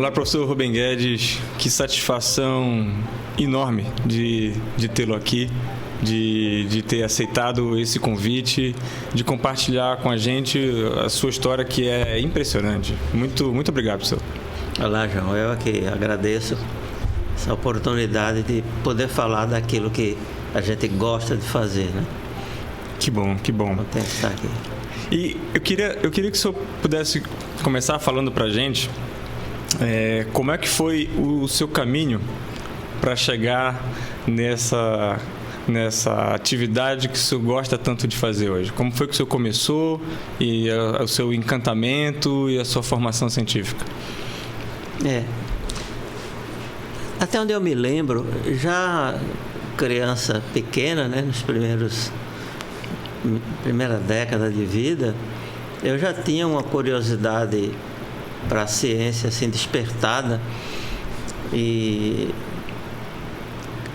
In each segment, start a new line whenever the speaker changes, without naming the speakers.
Olá, professor Rubem Guedes, que satisfação enorme de tê-lo aqui, de ter aceitado esse convite, de compartilhar com a gente a sua história, que é impressionante. Muito obrigado, professor.
Olá, João, eu aqui agradeço essa oportunidade de poder falar daquilo que a gente gosta de fazer, né?
Que bom.
Vou tentar estar aqui.
E eu queria que o senhor pudesse começar falando para a gente como é que foi o seu caminho para chegar nessa atividade que o senhor gosta tanto de fazer hoje. Como foi que o senhor começou e o seu encantamento e a sua formação científica?
Até onde eu me lembro, já criança pequena, né, primeira década de vida, eu já tinha uma curiosidade para a ciência assim despertada, e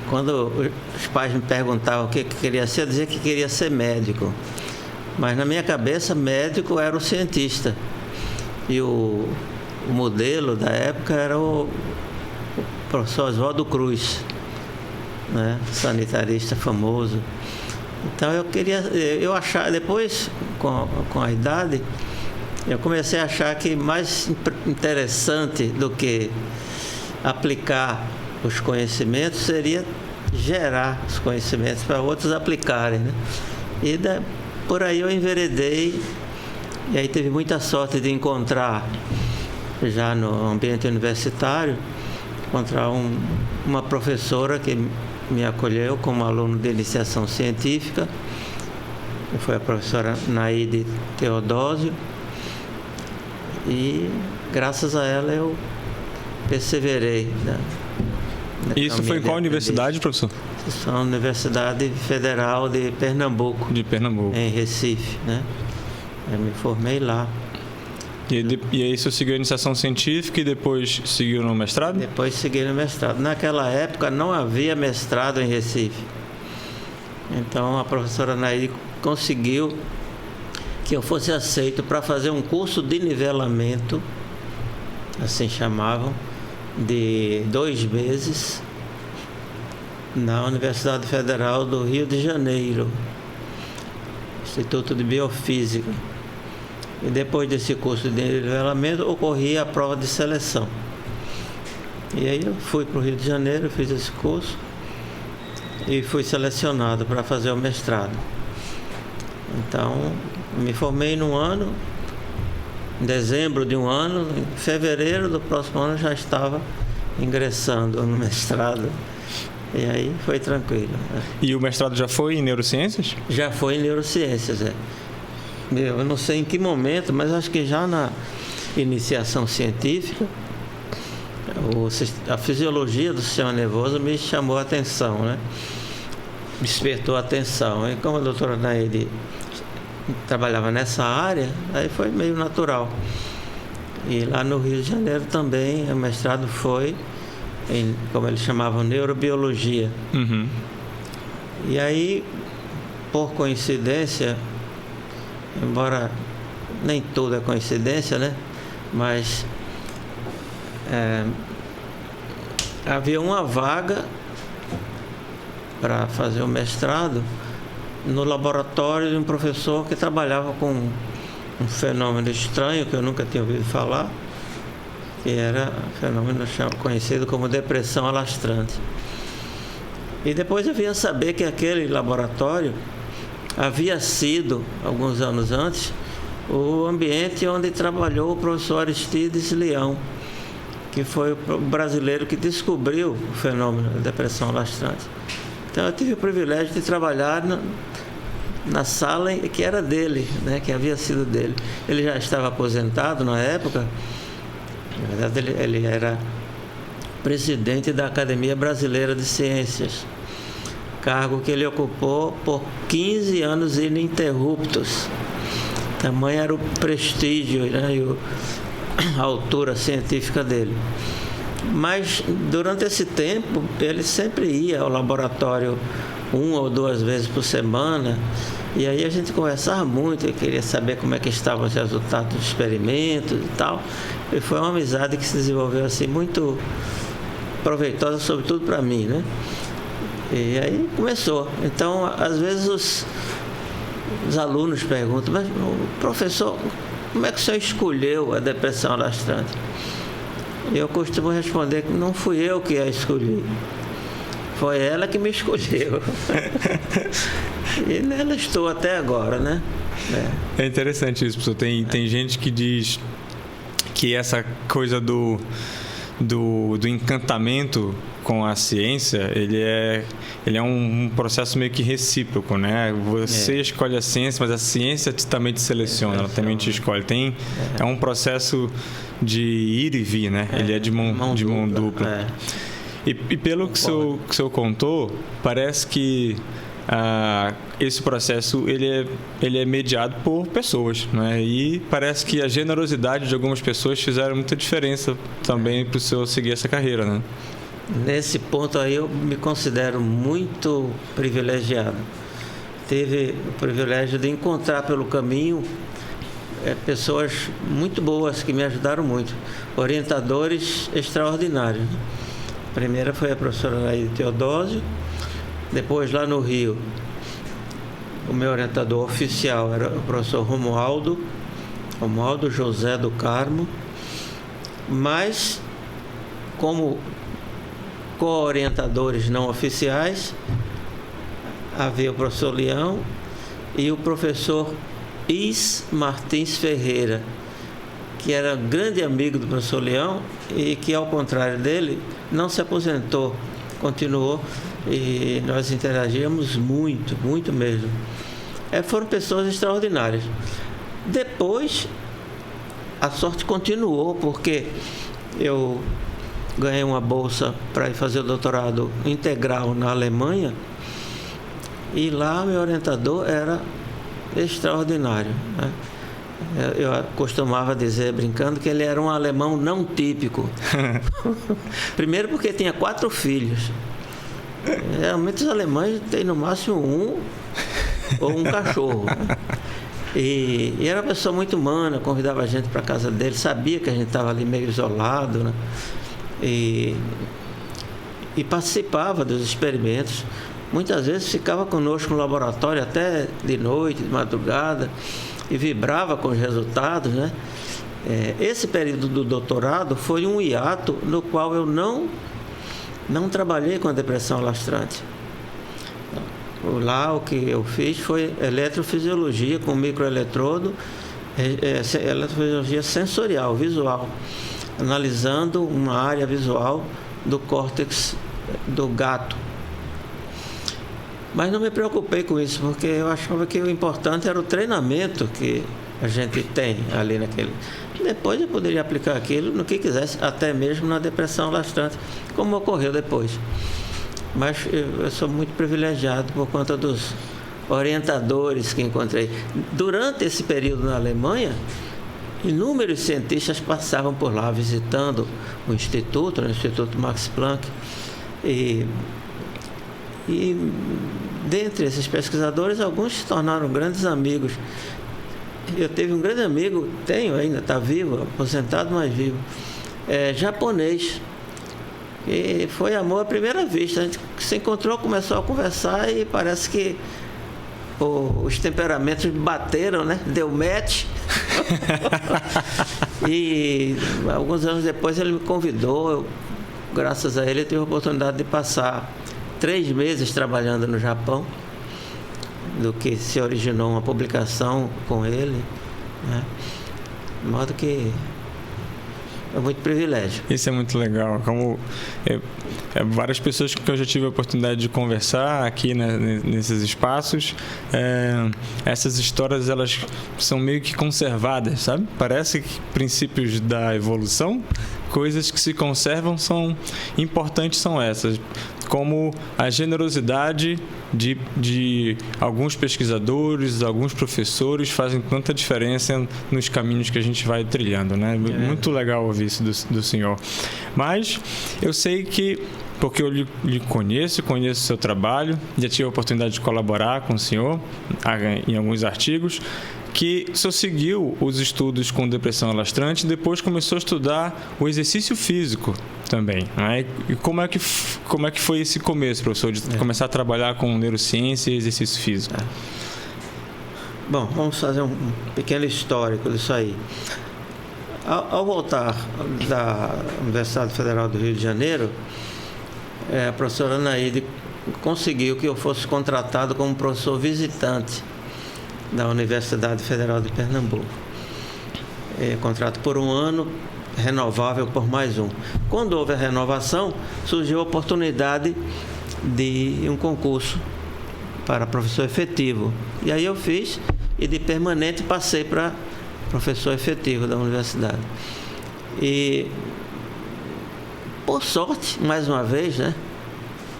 quando os pais me perguntavam o que queria ser, eu dizia que queria ser médico, mas na minha cabeça médico era o cientista, e o modelo da época era o professor Oswaldo Cruz, né? Sanitarista famoso. Então eu achava, depois com a idade, eu comecei a achar que mais interessante do que aplicar os conhecimentos seria gerar os conhecimentos para outros aplicarem, né? E por aí eu enveredei, e aí tive muita sorte de encontrar, já no ambiente universitário, uma professora que me acolheu como aluno de iniciação científica, que foi a professora Naide Teodósio, e graças a ela eu perseverei.
Isso foi em qual universidade, professor?
Isso é a Universidade Federal de Pernambuco.
De Pernambuco.
Em Recife, né? Eu me formei lá.
E aí você seguiu a iniciação científica e depois seguiu no mestrado?
Depois segui no mestrado. Naquela época não havia mestrado em Recife. Então a professora Nair conseguiu que eu fosse aceito para fazer um curso de nivelamento, assim chamavam, de 2 meses, na Universidade Federal do Rio de Janeiro, Instituto de Biofísica. E depois desse curso de nivelamento ocorria a prova de seleção. E aí eu fui para o Rio de Janeiro, fiz esse curso e fui selecionado para fazer o mestrado. Então, me formei num ano, em dezembro de um ano, em fevereiro do próximo ano já estava ingressando no mestrado. E aí foi tranquilo, né?
E o mestrado já foi em neurociências? Já
foi em neurociências, Eu não sei em que momento, mas acho que já na iniciação científica, a fisiologia do sistema nervoso me chamou a atenção, né? Me despertou a atenção. E como a doutora Naide trabalhava nessa área, aí foi meio natural. E lá no Rio de Janeiro também, o mestrado foi em, como eles chamavam, neurobiologia.
Uhum.
E aí, por coincidência, embora nem tudo é coincidência, né? Mas havia uma vaga para fazer o mestrado no laboratório de um professor que trabalhava com um fenômeno estranho que eu nunca tinha ouvido falar, que era um fenômeno conhecido como depressão alastrante. E depois eu vinha saber que aquele laboratório havia sido, alguns anos antes, o ambiente onde trabalhou o professor Aristides Leão, que foi o brasileiro que descobriu o fenômeno da depressão alastrante. Então eu tive o privilégio de trabalhar na sala que era dele, né, que havia sido dele. Ele já estava aposentado na época. Na verdade, ele era presidente da Academia Brasileira de Ciências, cargo que ele ocupou por 15 anos ininterruptos. Tamanho era o prestígio, né, e a altura científica dele. Mas durante esse tempo ele sempre ia ao laboratório 1 ou 2 vezes por semana, E aí a gente conversava muito, eu queria saber como é que estavam os resultados dos experimentos e tal. E foi uma amizade que se desenvolveu assim muito proveitosa, sobretudo para mim, né? E aí começou. Então, às vezes os alunos perguntam, mas professor, como é que o senhor escolheu a depressão alastrante? Eu costumo responder que não fui eu que a escolhi. Foi ela que me escolheu. E nela estou até agora, né?
É interessante isso, professor. Tem gente que diz que essa coisa do encantamento com a ciência, ele é um processo meio que recíproco, né? Você escolhe a ciência, mas a ciência também te seleciona, ela também te escolhe. É um processo de ir e vir, né? Ele é de mão dupla. E pelo que o senhor contou, parece que esse processo ele é mediado por pessoas, né? E parece que a generosidade de algumas pessoas fizeram muita diferença também para o senhor seguir essa carreira, né?
Nesse ponto aí eu me considero muito privilegiado. Tive o privilégio de encontrar pelo caminho pessoas muito boas que me ajudaram muito, orientadores extraordinários. A primeira foi a professora Laíde Teodósio. Depois, lá no Rio, o meu orientador oficial era o professor Romualdo José do Carmo, mas como co-orientadores não oficiais, havia o professor Leão e o professor Is Martins Ferreira, que era grande amigo do professor Leão e que, ao contrário dele, não se aposentou, continuou, e nós interagíamos muito, muito mesmo. Foram pessoas extraordinárias. Depois, a sorte continuou, porque eu ganhei uma bolsa para ir fazer o doutorado integral na Alemanha, e lá meu orientador era extraordinário, né? Eu costumava dizer, brincando, que ele era um alemão não típico. Primeiro porque tinha 4 filhos. Geralmente os alemães têm no máximo um ou um cachorro, né? E era uma pessoa muito humana, convidava a gente para a casa dele, sabia que a gente estava ali meio isolado, né? E participava dos experimentos. Muitas vezes ficava conosco no laboratório até de noite, de madrugada, e vibrava com os resultados, né? Esse período do doutorado foi um hiato no qual eu não trabalhei com a depressão alastrante. Lá o que eu fiz foi eletrofisiologia com microeletrodo, eletrofisiologia sensorial, visual, analisando uma área visual do córtex do gato. Mas não me preocupei com isso, porque eu achava que o importante era o treinamento que a gente tem ali naquele. Depois eu poderia aplicar aquilo no que quisesse, até mesmo na depressão alastrante, como ocorreu depois. Mas eu sou muito privilegiado por conta dos orientadores que encontrei. Durante esse período na Alemanha, inúmeros cientistas passavam por lá visitando o Instituto, o Instituto Max Planck, e dentre esses pesquisadores, alguns se tornaram grandes amigos. Eu tive um grande amigo, tenho ainda, está vivo, aposentado, mas vivo, japonês. E foi amor à primeira vista. A gente se encontrou, começou a conversar e parece que os temperamentos bateram, né? Deu match. E alguns anos depois ele me convidou. Graças a ele eu tive a oportunidade de passar 3 meses trabalhando no Japão, do que se originou uma publicação com ele, né? De modo que é muito privilégio.
Isso é muito legal. Como várias pessoas com que eu já tive a oportunidade de conversar aqui, né, nesses espaços, essas histórias elas são meio que conservadas, sabe? Parece que princípios da evolução, coisas que se conservam são importantes, são essas, como a generosidade de alguns pesquisadores, alguns professores fazem tanta diferença nos caminhos que a gente vai trilhando, né? Muito legal ouvir isso do senhor. Mas eu sei que porque eu lhe conheço o seu trabalho, já tive a oportunidade de colaborar com o senhor em alguns artigos, que o senhor seguiu os estudos com depressão alastrante e depois começou a estudar o exercício físico também, né? E como é que foi esse começo, professor, de começar a trabalhar com neurociência e exercício físico?
Bom, vamos fazer um pequeno histórico disso aí. Ao voltar da Universidade Federal do Rio de Janeiro, a professora Anaíde conseguiu que eu fosse contratado como professor visitante da Universidade Federal de Pernambuco. Contrato por 1 ano, renovável por mais 1. Quando houve a renovação, surgiu a oportunidade de um concurso para professor efetivo. E aí eu fiz, e de permanente passei para professor efetivo da universidade. E, por sorte, mais uma vez, né,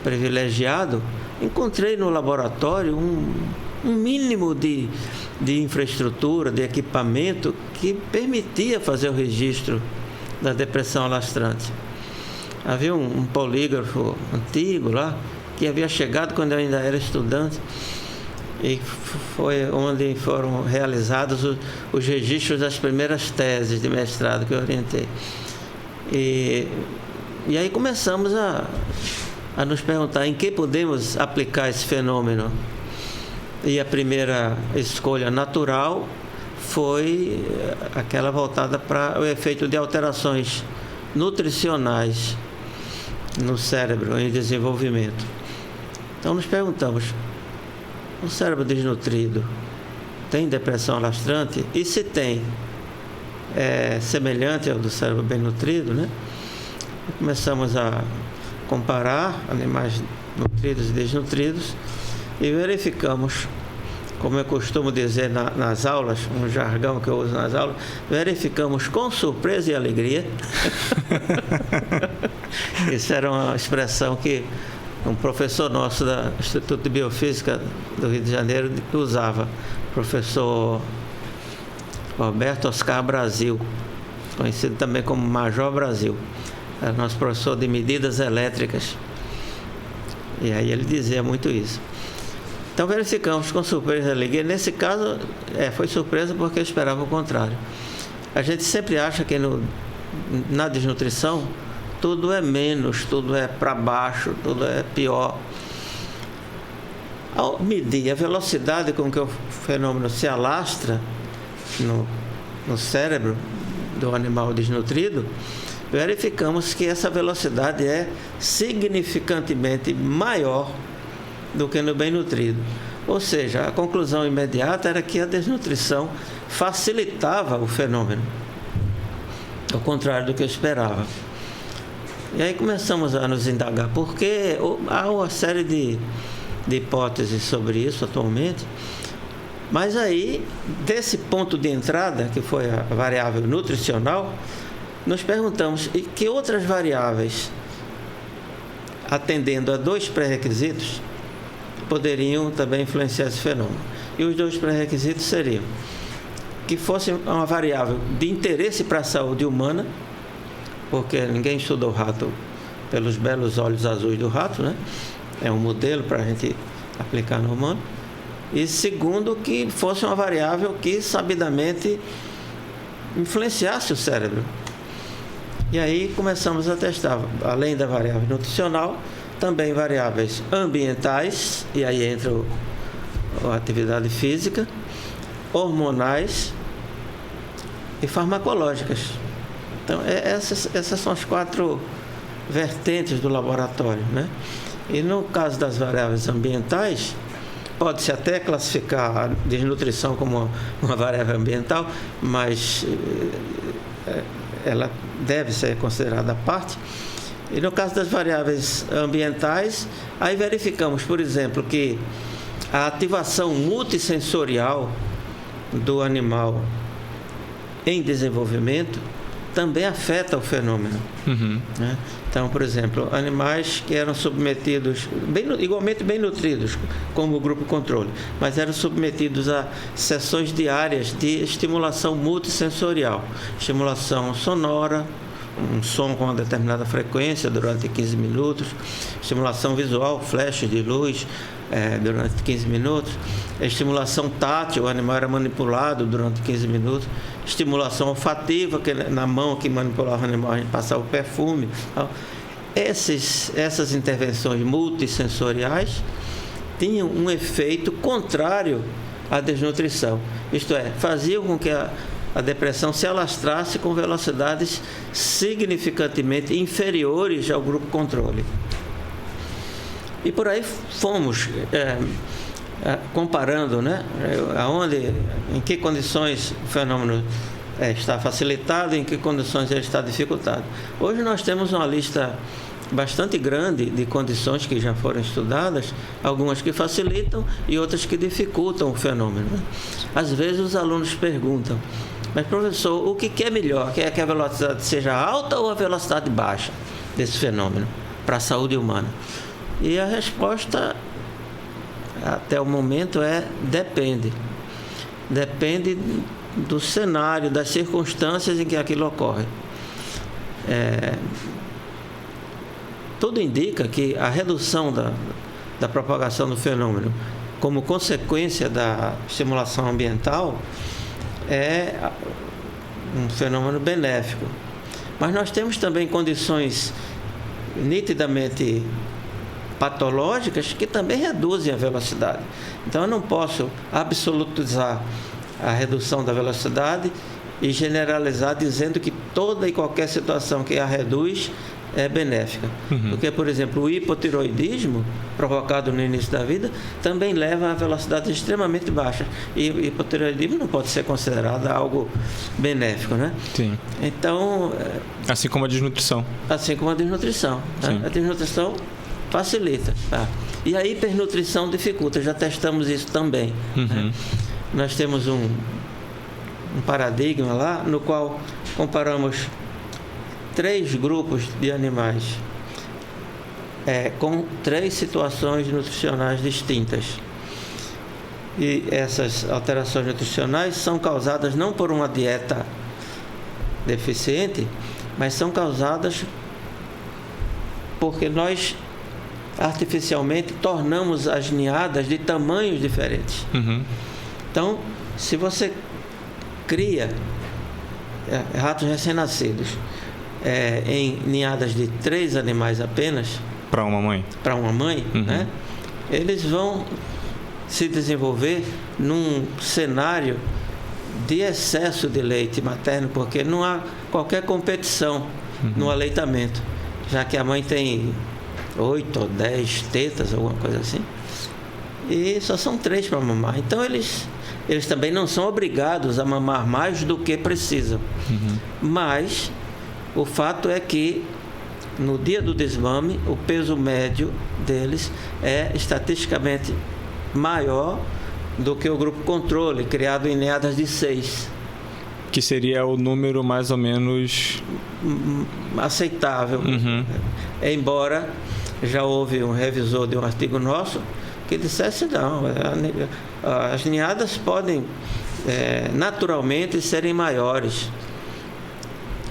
privilegiado, encontrei no laboratório um mínimo de infraestrutura, de equipamento que permitia fazer o registro da depressão alastrante. Havia um polígrafo antigo lá, que havia chegado quando eu ainda era estudante, e foi onde foram realizados os registros das primeiras teses de mestrado que eu orientei. E aí começamos a nos perguntar em que podemos aplicar esse fenômeno. E a primeira escolha natural foi aquela voltada para o efeito de alterações nutricionais no cérebro em desenvolvimento. Então nos perguntamos, o cérebro desnutrido tem depressão alastrante? E se tem, é semelhante ao do cérebro bem nutrido, né? E começamos a comparar animais nutridos e desnutridos e verificamos, como eu costumo dizer nas aulas, um jargão que eu uso nas aulas, verificamos com surpresa e alegria. Isso era uma expressão que um professor nosso do Instituto de Biofísica do Rio de Janeiro usava, professor Roberto Oscar Brasil, conhecido também como Major Brasil. Era nosso professor de medidas elétricas. E aí ele dizia muito isso. Então verificamos com surpresa e alegria. Nesse caso, foi surpresa porque eu esperava o contrário. A gente sempre acha que na desnutrição tudo é menos, tudo é para baixo, tudo é pior. Ao medir a velocidade com que o fenômeno se alastra no cérebro do animal desnutrido, verificamos que essa velocidade é significantemente maior do que no bem nutrido. Ou seja, a conclusão imediata era que a desnutrição facilitava o fenômeno, ao contrário do que eu esperava. E aí começamos a nos indagar, porque há uma série de hipóteses sobre isso atualmente, mas aí, desse ponto de entrada, que foi a variável nutricional, nos perguntamos, e que outras variáveis, atendendo a 2 pré-requisitos, poderiam também influenciar esse fenômeno. E os 2 pré-requisitos seriam que fosse uma variável de interesse para a saúde humana, porque ninguém estudou o rato pelos belos olhos azuis do rato, né? É um modelo para a gente aplicar no humano. E segundo, que fosse uma variável que sabidamente influenciasse o cérebro. E aí começamos a testar, além da variável nutricional, também variáveis ambientais, e aí entra a atividade física, hormonais e farmacológicas. Então, essas são as 4 vertentes do laboratório, né? E no caso das variáveis ambientais, pode-se até classificar a desnutrição como uma variável ambiental, mas ela deve ser considerada à parte. E no caso das variáveis ambientais, aí verificamos, por exemplo, que a ativação multissensorial do animal em desenvolvimento também afeta o fenômeno.
Uhum.
Né? Então, por exemplo, animais que eram submetidos, igualmente bem nutridos, como o grupo controle, mas eram submetidos a sessões diárias de estimulação multissensorial, estimulação sonora, um som com uma determinada frequência durante 15 minutos, estimulação visual, flashes de luz durante 15 minutos, estimulação tátil, o animal era manipulado durante 15 minutos, estimulação olfativa, que na mão que manipulava o animal, a gente passava o perfume. Essas intervenções multissensoriais tinham um efeito contrário à desnutrição, isto é, faziam com que a depressão se alastrasse com velocidades significantemente inferiores ao grupo controle. E por aí fomos comparando, né? Em que condições o fenômeno está facilitado, em que condições ele está dificultado. Hoje nós temos uma lista bastante grande de condições que já foram estudadas, algumas que facilitam e outras que dificultam o fenômeno, né? Às vezes os alunos perguntam: mas professor, o que é melhor? Quer que a velocidade seja alta ou a velocidade baixa desse fenômeno para a saúde humana? E a resposta, até o momento, depende. Depende do cenário, das circunstâncias em que aquilo ocorre. Tudo indica que a redução da propagação do fenômeno como consequência da estimulação ambiental é um fenômeno benéfico. Mas nós temos também condições nitidamente patológicas que também reduzem a velocidade. Então eu não posso absolutizar a redução da velocidade e generalizar dizendo que toda e qualquer situação que a reduz é benéfica. Porque, por exemplo, o hipotiroidismo provocado no início da vida também leva a velocidades extremamente baixas. E o hipotiroidismo não pode ser considerado algo benéfico, né?
Sim.
Então...
assim como a desnutrição.
Assim como a desnutrição. Né? A desnutrição facilita. Tá? E a hipernutrição dificulta. Já testamos isso também. Né? Nós temos um paradigma lá no qual comparamos 3 grupos de animais com 3 situações nutricionais distintas. E essas alterações nutricionais são causadas não por uma dieta deficiente, mas são causadas porque nós artificialmente tornamos as ninhadas de tamanhos diferentes. Então, se você cria ratos recém-nascidos em ninhadas de 3 animais apenas,
para uma mãe,
né? Eles vão se desenvolver num cenário de excesso de leite materno, porque não há qualquer competição no aleitamento, já que a mãe tem 8 ou 10 tetas, alguma coisa assim, e só são 3 para mamar. Então eles também não são obrigados a mamar mais do que precisam. Mas o fato é que no dia do desmame, o peso médio deles é estatisticamente maior do que o grupo controle, criado em ninhadas de 6.
Que seria o número mais ou menos
aceitável. Embora já houve um revisor de um artigo nosso que dissesse não, as ninhadas podem naturalmente serem maiores.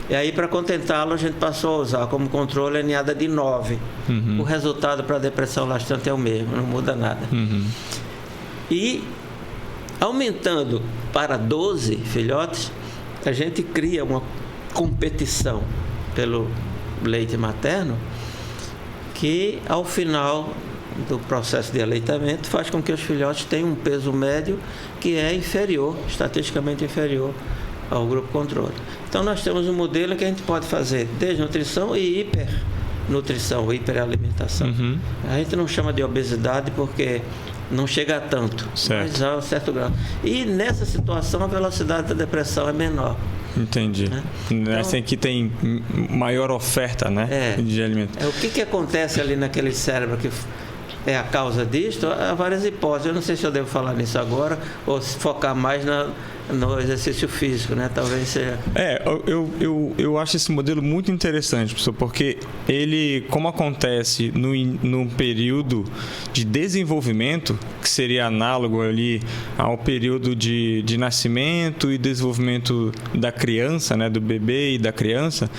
E aí, para contentá-lo, a gente passou a usar como controle a ninhada de 9. O resultado para a depressão lastrante é o mesmo, não muda nada. E aumentando para 12 filhotes, a gente cria uma competição pelo leite materno que, ao final do processo de aleitamento, faz com que os filhotes tenham um peso médio que é inferior, estatisticamente inferior ao grupo controle. Então nós temos um modelo que a gente pode fazer desnutrição e hipernutrição, hiperalimentação. A gente não chama de obesidade porque não chega a tanto, mas a um certo grau. E nessa situação a velocidade da depressão é menor.
Entendi.
Né?
Então, que tem maior oferta, né, de alimento.
O que acontece ali naquele cérebro que é a causa disto, há várias hipóteses. Eu não sei se eu devo falar nisso agora ou se focar mais no exercício físico, né? Talvez seja...
Eu acho esse modelo muito interessante, professor, porque ele, como acontece no período de desenvolvimento, que seria análogo ali ao período de nascimento e desenvolvimento da criança, né, do bebê e da criança,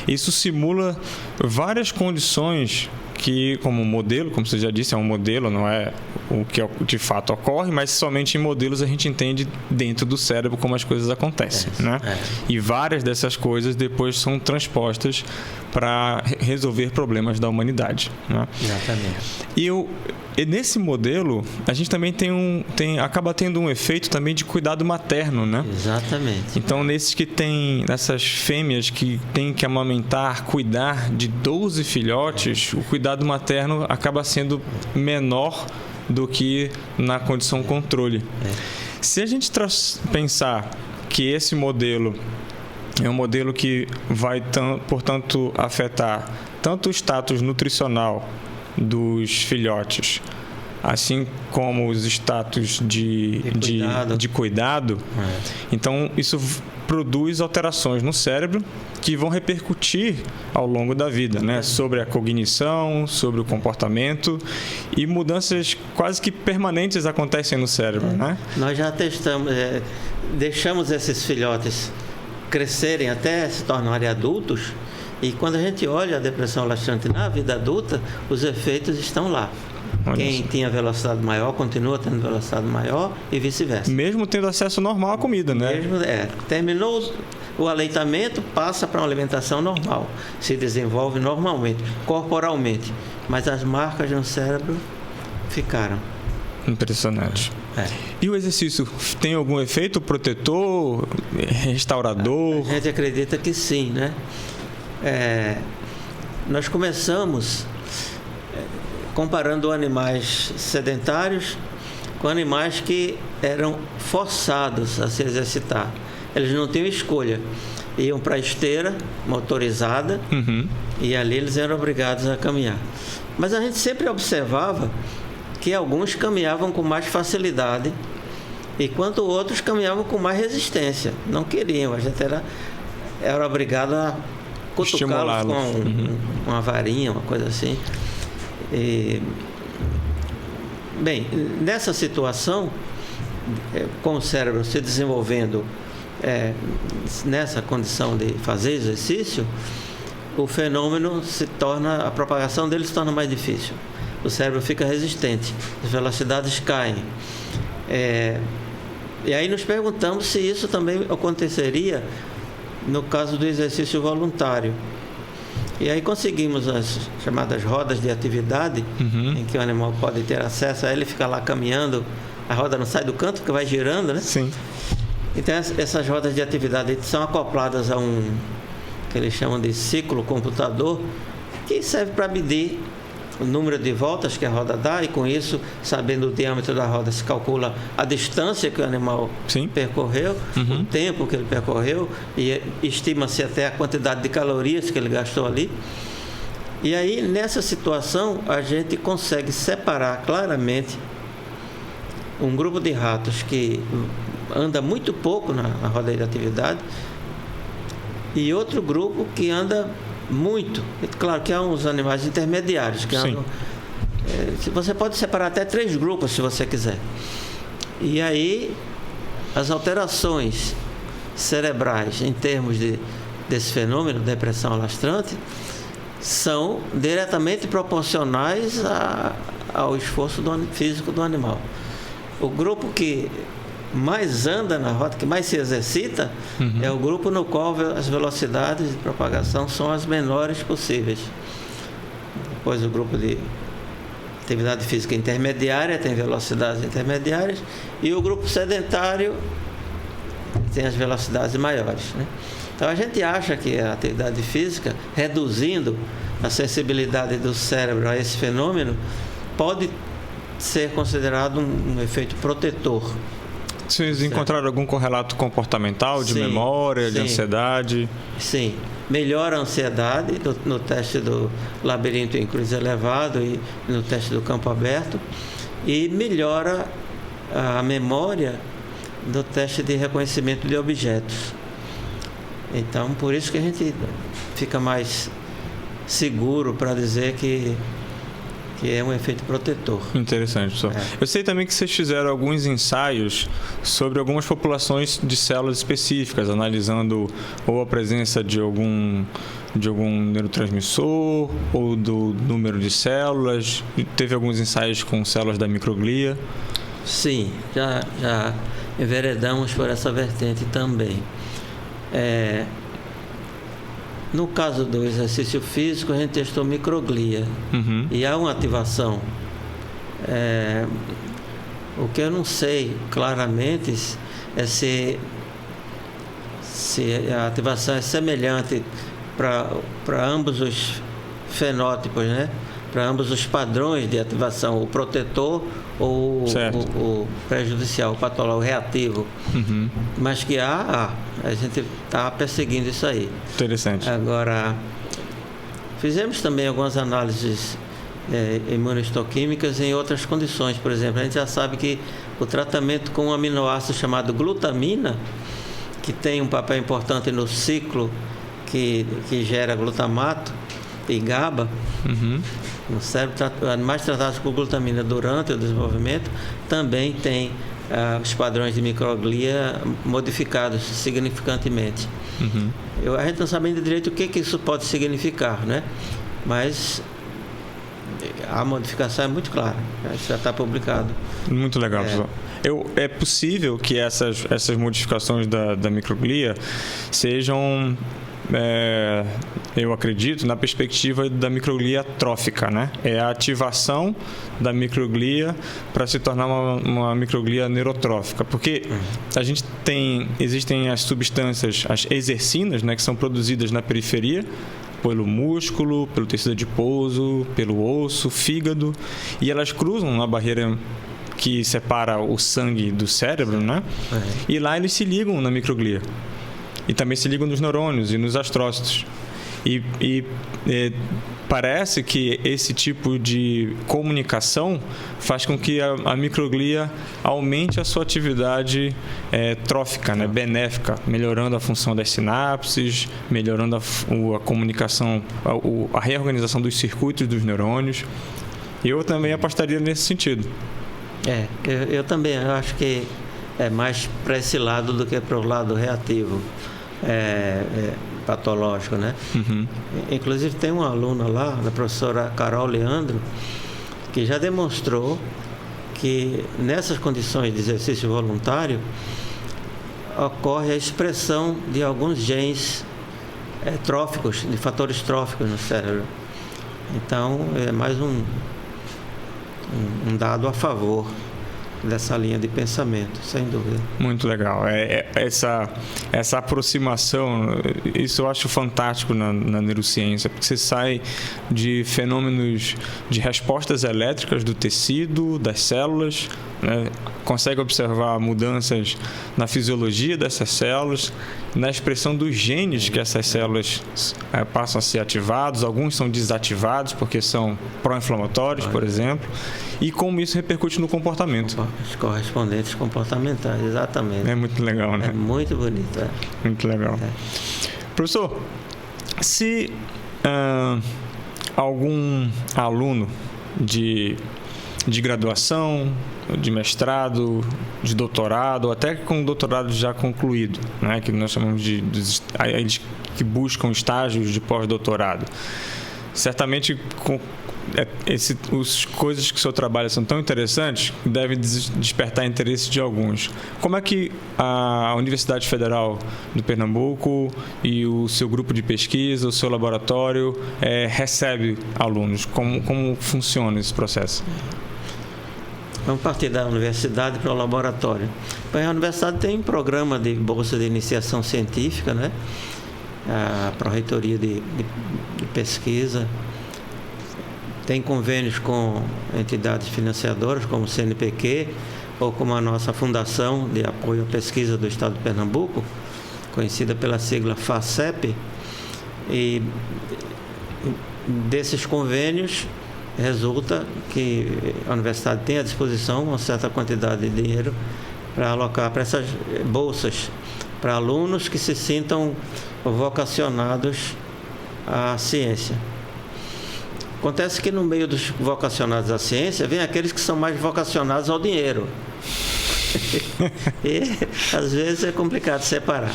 isso simula várias condições que, como modelo, como você já disse, é um modelo, não é o que de fato ocorre, mas somente em modelos a gente entende dentro do cérebro como as coisas acontecem, né? E várias dessas coisas depois são transpostas para resolver problemas da humanidade, né?
Exatamente.
E nesse modelo, a gente também acaba tendo um efeito também de cuidado materno, né?
Exatamente.
Então, nessas fêmeas que têm que amamentar, cuidar de 12 filhotes, o cuidado materno acaba sendo menor do que na condição controle. Se a gente pensar que esse modelo é um modelo que vai, portanto, afetar tanto o status nutricional dos filhotes, assim como os status de cuidado. Então, isso produz alterações no cérebro que vão repercutir ao longo da vida, né? Sobre a cognição, sobre o comportamento, e mudanças quase que permanentes acontecem no cérebro, né?
Nós já deixamos esses filhotes crescerem até se tornarem adultos, e quando a gente olha a depressão lastrante na vida adulta, os efeitos estão lá. Quem tinha velocidade maior continua tendo velocidade maior e vice-versa.
Mesmo tendo acesso normal à comida, né?
Terminou o aleitamento, passa para uma alimentação normal, se desenvolve normalmente, corporalmente, mas as marcas no cérebro ficaram.
Impressionante. E o exercício tem algum efeito protetor, restaurador?
A gente acredita que sim, né? Nós começamos comparando animais sedentários com animais que eram forçados a se exercitar. Eles não tinham escolha. Iam para a esteira motorizada e ali eles eram obrigados a caminhar. Mas a gente sempre observava que alguns caminhavam com mais facilidade, enquanto outros caminhavam com mais resistência. Não queriam, a gente era obrigado a cutucá-los com uma varinha, uma coisa assim. Bem, nessa situação, com o cérebro se desenvolvendo nessa condição de fazer exercício, o fenômeno a propagação dele se torna mais difícil. O cérebro fica resistente, as velocidades caem. E aí nos perguntamos se isso também aconteceria no caso do exercício voluntário. E aí conseguimos as chamadas rodas de atividade, em que o animal pode ter acesso a ele, fica lá caminhando, a roda não sai do canto, porque vai girando, né?
Sim.
Então essas rodas de atividade são acopladas a que eles chamam de ciclo computador, que serve para medir o número de voltas que a roda dá, e com isso, sabendo o diâmetro da roda, se calcula a distância que o animal percorreu, o tempo que ele percorreu, e estima-se até a quantidade de calorias que ele gastou ali. E aí, nessa situação, a gente consegue separar claramente um grupo de ratos que anda muito pouco na roda de atividade e outro grupo que anda muito. Claro que há uns animais intermediários que andam. Você pode separar até 3 grupos se você quiser. E aí as alterações cerebrais em termos desse fenômeno, depressão alastrante, são diretamente proporcionais ao esforço físico do animal. O grupo que mais anda na rota, que mais se exercita, é o grupo no qual as velocidades de propagação são as menores possíveis. Depois o grupo de atividade física intermediária tem velocidades intermediárias, e o grupo sedentário tem as velocidades maiores, né? Então a gente acha que a atividade física, reduzindo a sensibilidade do cérebro a esse fenômeno, pode ser considerado um efeito protetor.
Vocês encontraram algum correlato comportamental, de memória, de ansiedade?
Sim. Melhora a ansiedade no teste do labirinto em cruz elevado e no teste do campo aberto. E melhora a memória no teste de reconhecimento de objetos. Então, por isso que a gente fica mais seguro para dizer que é um efeito protetor.
Interessante, professor. Eu sei também que vocês fizeram alguns ensaios sobre algumas populações de células específicas, analisando ou a presença de algum neurotransmissor ou do número de células. Teve alguns ensaios com células da microglia.
Sim, já enveredamos por essa vertente também. No caso do exercício físico, a gente testou microglia. E há uma ativação. O que eu não sei claramente é se a ativação é semelhante para ambos os fenótipos, né? Para ambos os padrões de ativação, o protetor ou o prejudicial, o patológico, o reativo. Mas que a gente está perseguindo isso aí.
Interessante.
Agora, fizemos também algumas análises imunohistoquímicas em outras condições. Por exemplo, a gente já sabe que o tratamento com um aminoácido chamado glutamina, que tem um papel importante no ciclo que gera glutamato e GABA, no cérebro, animais tratados com glutamina durante o desenvolvimento também tem os padrões de microglia modificados significantemente. A gente não sabe ainda direito o que isso pode significar, né? Mas a modificação é muito clara, isso já está publicado.
Muito legal, professor. É possível que essas modificações da microglia sejam, eu acredito, na perspectiva da microglia trófica, né? É a ativação da microglia para se tornar uma microglia neurotrófica, porque existem as substâncias, as exercinas, né, que são produzidas na periferia pelo músculo, pelo tecido adiposo, pelo osso, fígado, e elas cruzam a barreira que separa o sangue do cérebro, né? E lá eles se ligam na microglia. E também se ligam nos neurônios e nos astrócitos. E parece que esse tipo de comunicação faz com que a microglia aumente a sua atividade trófica, né, benéfica, melhorando a função das sinapses, melhorando a comunicação, a reorganização dos circuitos dos neurônios. Eu também apostaria nesse sentido.
Eu também acho que é mais para esse lado do que para o lado reativo. Patológico, né? Inclusive tem uma aluna lá, a professora Carol Leandro, que já demonstrou que nessas condições de exercício voluntário ocorre a expressão de alguns genes tróficos, de fatores tróficos no cérebro. Então é mais um dado a favor dessa linha de pensamento, sem dúvida.
Muito legal. Essa aproximação, isso eu acho fantástico na neurociência, porque você sai de fenômenos de respostas elétricas do tecido, das células, né? Consegue observar mudanças na fisiologia dessas células, na expressão dos genes que essas células passam a ser ativados, alguns são desativados porque são pró-inflamatórios, por exemplo, e como isso repercute no comportamento.
Os correspondentes comportamentais, exatamente.
É muito legal, né?
É muito bonito.
Muito legal. Professor, se algum aluno de graduação, de mestrado, de doutorado, ou até com doutorado já concluído, né, que nós chamamos de eles que buscam estágios de pós-doutorado, certamente as coisas que o senhor trabalha são tão interessantes que devem despertar interesse de alguns. Como é que a Universidade Federal do Pernambuco e o seu grupo de pesquisa, o seu laboratório recebe alunos? Como funciona esse processo?
Vamos partir da universidade para o laboratório. A universidade tem um programa de bolsa de iniciação científica, né? A Pró-Reitoria de Pesquisa tem convênios com entidades financiadoras, como o CNPq, ou como a nossa Fundação de Apoio à Pesquisa do Estado de Pernambuco, conhecida pela sigla FACEP, e desses convênios resulta que a universidade tem à disposição uma certa quantidade de dinheiro para alocar para essas bolsas para alunos que se sintam vocacionados à ciência. Acontece que no meio dos vocacionados à ciência vem aqueles que são mais vocacionados ao dinheiro. E às vezes é complicado separar.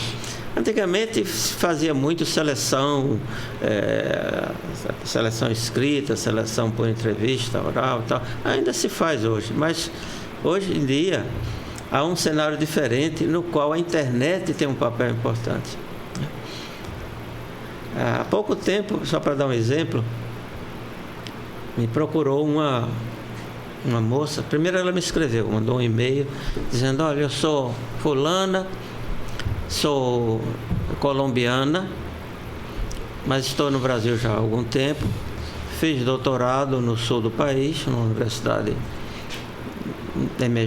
Antigamente se fazia muito seleção, seleção escrita, seleção por entrevista, oral e tal. Ainda se faz hoje, mas hoje em dia há um cenário diferente no qual a internet tem um papel importante. Há pouco tempo, só para dar um exemplo, me procurou uma moça. Primeiro ela me escreveu, mandou um e-mail dizendo: olha, eu sou fulana, sou colombiana, mas estou no Brasil já há algum tempo, fiz doutorado no sul do país, numa universidade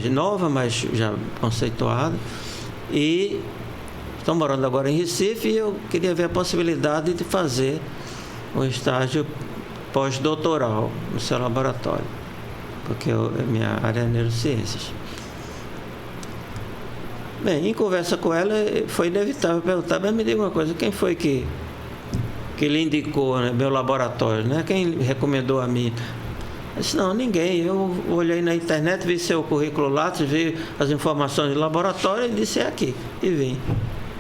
nova, mas já conceituada, e estou morando agora em Recife e eu queria ver a possibilidade de fazer um estágio pós-doutoral no seu laboratório, porque minha área é neurociências. Bem, em conversa com ela, foi inevitável perguntar: mas me diga uma coisa, quem foi que lhe indicou, né, meu laboratório, né? Quem recomendou a mim? Eu disse: não, ninguém. Eu olhei na internet, vi seu currículo Lattes, vi as informações do laboratório e disse: é aqui, e vim.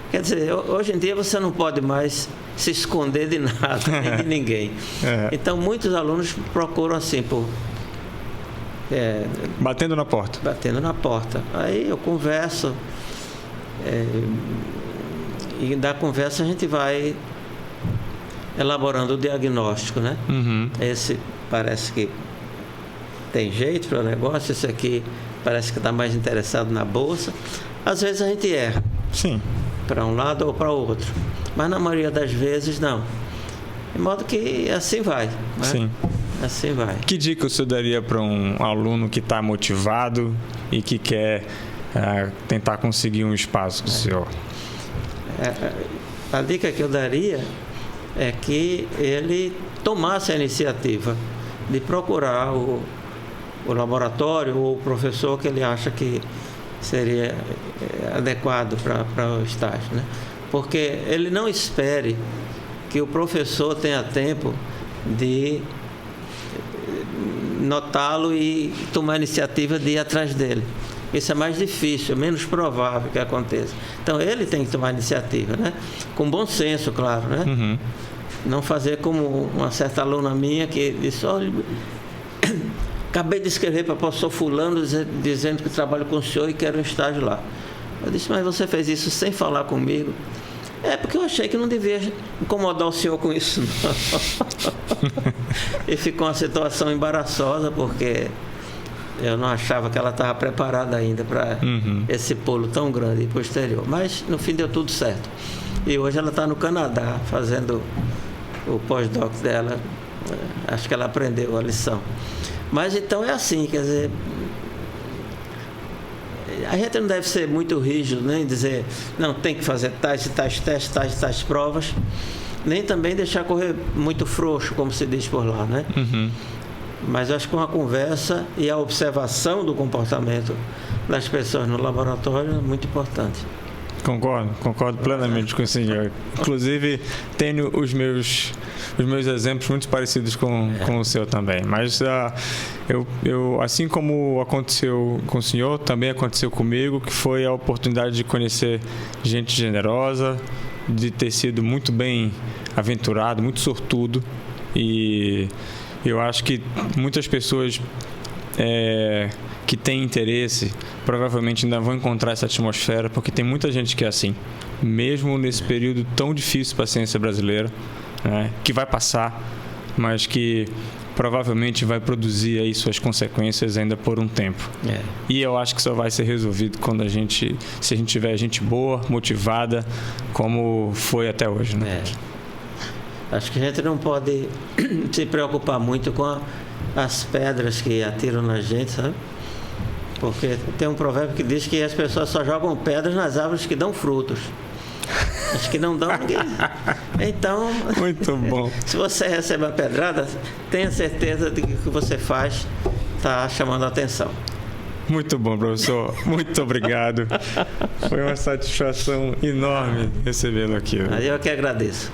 Quer dizer, hoje em dia você não pode mais se esconder de nada, nem de ninguém. Então, muitos alunos procuram assim,
batendo na porta.
Batendo na porta. Aí eu converso, e da conversa a gente vai elaborando o diagnóstico, né?
Uhum.
Esse parece que tem jeito para o negócio, esse aqui parece que está mais interessado na bolsa. Às vezes a gente erra.
Sim.
Para um lado ou para o outro. Mas na maioria das vezes não. De modo que assim vai. Né?
Sim.
Assim vai.
Que dica o senhor daria para um aluno que está motivado e que quer tentar conseguir um espaço com o senhor?
A dica que eu daria é que ele tomasse a iniciativa de procurar o laboratório ou o professor que ele acha que seria adequado para o estágio, né? Porque ele não espere que o professor tenha tempo de notá-lo e tomar a iniciativa de ir atrás dele. Isso é mais difícil, é menos provável que aconteça. Então ele tem que tomar a iniciativa, né? Com bom senso, claro, né?
Uhum.
Não fazer como uma certa aluna minha que disse: olha, acabei de escrever para o professor fulano dizendo que trabalho com o senhor e quero um estágio lá. Eu disse: mas você fez isso sem falar comigo? Porque eu achei que não devia incomodar o senhor com isso, não. E ficou uma situação embaraçosa, porque eu não achava que ela estava preparada ainda para esse pulo tão grande e posterior. Mas no fim deu tudo certo. E hoje ela está no Canadá fazendo o pós-doc dela. Acho que ela aprendeu a lição. Mas então é assim, quer dizer, a gente não deve ser muito rígido, nem dizer: não, tem que fazer tais e tais testes, tais e tais provas, nem também deixar correr muito frouxo, como se diz por lá, né?
Uhum.
Mas acho que uma conversa e a observação do comportamento das pessoas no laboratório é muito importante.
Concordo plenamente com o senhor. Inclusive, tenho os meus exemplos muito parecidos com o seu também. Mas eu, assim como aconteceu com o senhor, também aconteceu comigo, que foi a oportunidade de conhecer gente generosa, de ter sido muito bem aventurado, muito sortudo. E eu acho que muitas pessoas que têm interesse provavelmente ainda vão encontrar essa atmosfera, porque tem muita gente que é assim, mesmo nesse período tão difícil para a ciência brasileira, né, que vai passar, mas que provavelmente vai produzir aí suas consequências ainda por um tempo. E eu acho que só vai ser resolvido quando se a gente tiver gente boa, motivada, como foi até hoje, né?
Acho que a gente não pode se preocupar muito com as pedras que atiram na gente, sabe? Porque tem um provérbio que diz que as pessoas só jogam pedras nas árvores que dão frutos. As que não dão, ninguém. Então,
Muito bom.
Se você recebe uma pedrada, tenha certeza de que o que você faz está chamando a atenção.
Muito bom, professor. Muito obrigado. Foi uma satisfação enorme recebê-lo aqui.
Aí eu que agradeço.